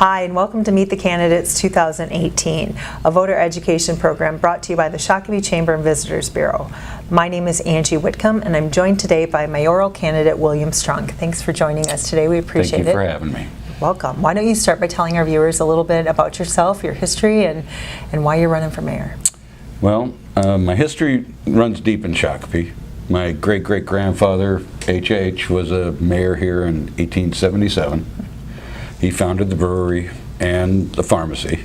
Hi, and welcome to Meet the Candidates 2018, a voter education program brought to you by the Shakopee Chamber and Visitors Bureau. My name is Angie Whitcomb, and I'm joined today by mayoral candidate William Strunk. Thanks for joining us today. We appreciate it. Thank you for having me. Welcome. Why don't you start by telling our viewers a little bit about yourself, your history, and why you're running for mayor? Well, my history runs deep in Shakopee. My great-great-grandfather, H.H., was a mayor here in 1877. He founded the brewery and the pharmacy.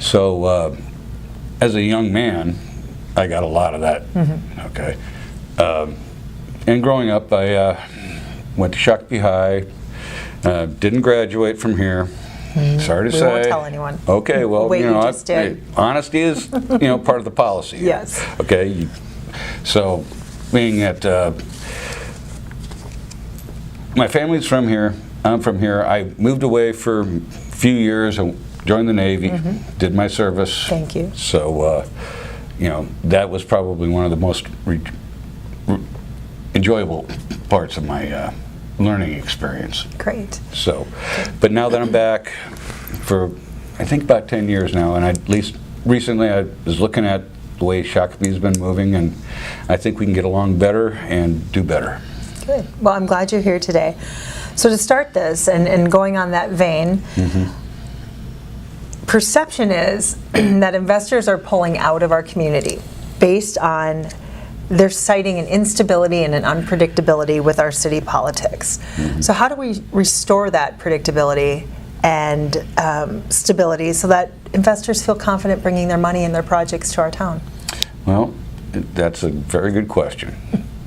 So as a young man, I got a lot of that. Okay. And growing up, I went to Shakopee High, didn't graduate from here. Sorry to say. We won't tell anyone. Okay, well, Wait, you know, honesty is part of the policy. Yes. Okay. So, being that my family's from here, I'm from here. I moved away for a few years. I joined the Navy, did my service. Thank you. So, that was probably one of the most enjoyable parts of my learning experience. Great. So, but now that I'm back for, I think about 10 years now, and at least recently I was looking at the way Shakopee's been moving, and I think we can get along better and do better. Good. Well, I'm glad you're here today. So to start this, and going on that vein, perception is that investors are pulling out of our community based on they're citing an instability and an unpredictability with our city politics. So how do we restore that predictability and stability so that investors feel confident bringing their money and their projects to our town? Well, that's a very good question.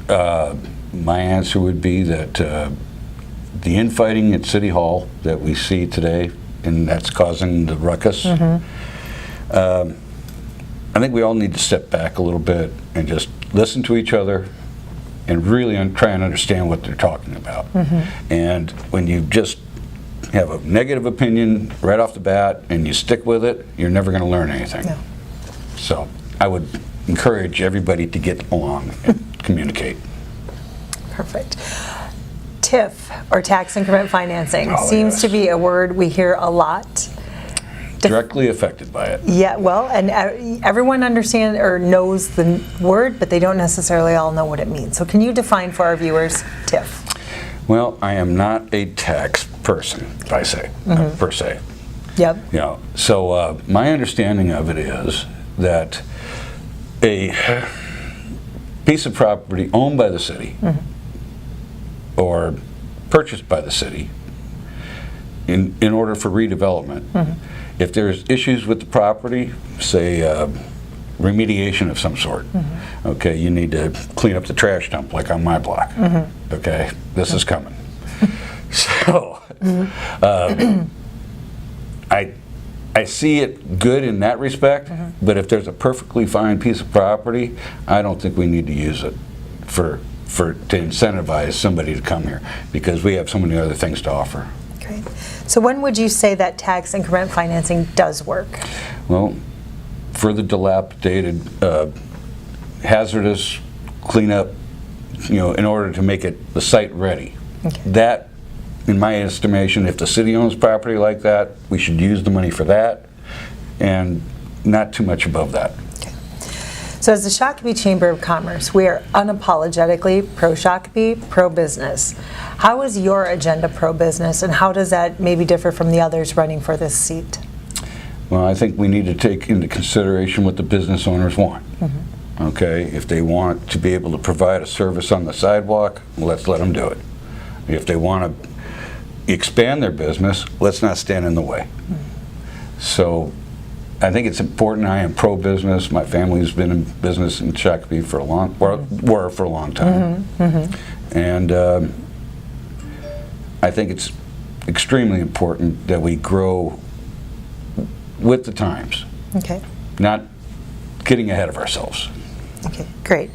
My answer would be that the infighting at City Hall that we see today, and that's causing the ruckus, I think we all need to step back a little bit and just listen to each other and really try and understand what they're talking about. And when you just have a negative opinion right off the bat and you stick with it, you're never going to learn anything. No. So I would encourage everybody to get along and communicate. Perfect. TIF, or tax increment financing, seems yes. to be a word we hear a lot. Directly affected by it. Yeah, well, and everyone understands or knows the word, but they don't necessarily all know what it means. So can you define for our viewers TIF? Well, I am not a tax person, per se. Yep. So my understanding of it is that a piece of property owned by the city or purchased by the city in order for redevelopment, if there's issues with the property, say remediation of some sort, okay, you need to clean up the trash dump like on my block, okay, this is coming. So I see it good in that respect, but if there's a perfectly fine piece of property, I don't think we need to use it to incentivize somebody to come here, because we have so many other things to offer. Great. So when would you say that tax increment financing does work? Well, for the dilapidated, hazardous cleanup, in order to make the site ready. Okay. That, in my estimation, if the city owns property like that, we should use the money for that, and not too much above that. Okay. So as the Shakopee Chamber of Commerce, we are unapologetically pro-Shakopee, pro-business. How is your agenda pro-business, and how does that maybe differ from the others running for this seat? Well, I think we need to take into consideration what the business owners want. Okay, if they want to be able to provide a service on the sidewalk, let's let them do it. If they want to expand their business, let's not stand in the way. So I think it's important. I am pro-business. My family's been in business in Shakopee for a long time. And I think it's extremely important that we grow with the times. Okay. Not getting ahead of ourselves. Okay, great.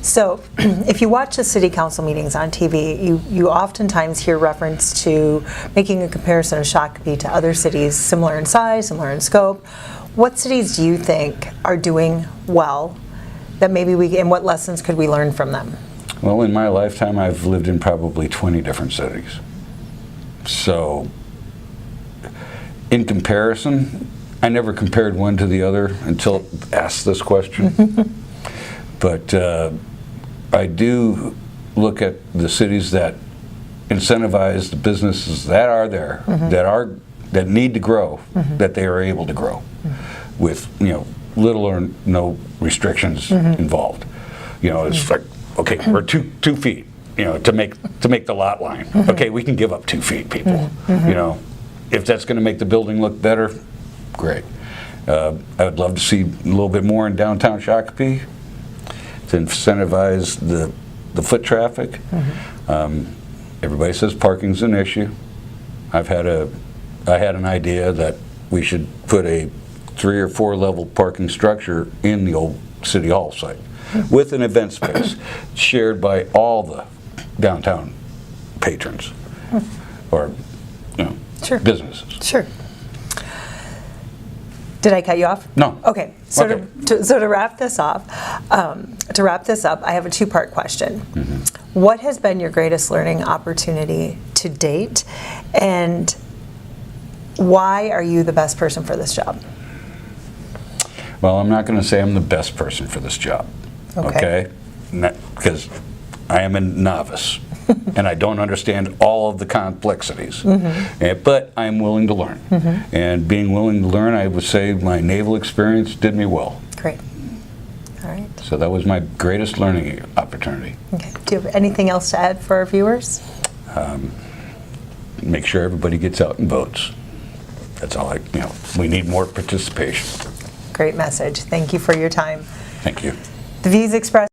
So if you watch the city council meetings on TV, you oftentimes hear reference to making a comparison of Shakopee to other cities similar in size, similar in scope. What cities do you think are doing well that maybe and what lessons could we learn from them? Well, in my lifetime, I've lived in probably 20 different cities. So in comparison, I never compared one to the other until asked this question. But I do look at the cities that incentivize the businesses that are there, that need to grow, that they are able to grow with little or no restrictions involved. It's like, okay, we're 2 feet, to make the lot line. Okay, we can give up 2 feet, people. If that's going to make the building look better, great. I would love to see a little bit more in downtown Shakopee to incentivize the foot traffic. Everybody says parking's an issue. I had an idea that we should put a 3 or 4 level parking structure in the old City Hall site with an event space shared by all the downtown patrons or Sure. businesses. Sure. Did I cut you off? No. Okay. So Okay. to wrap this up, I have a 2-part question. What has been your greatest learning opportunity to date, and why are you the best person for this job? Well, I'm not going to say I'm the best person for this job. Okay. Because I am a novice and I don't understand all of the complexities. But I'm willing to learn. And being willing to learn, I would say my naval experience did me well. Great. All right. So that was my greatest learning opportunity. Okay. Do you have anything else to add for our viewers? Make sure everybody gets out and votes. That's all we need more participation. Great message. Thank you for your time. Thank you. The views expressed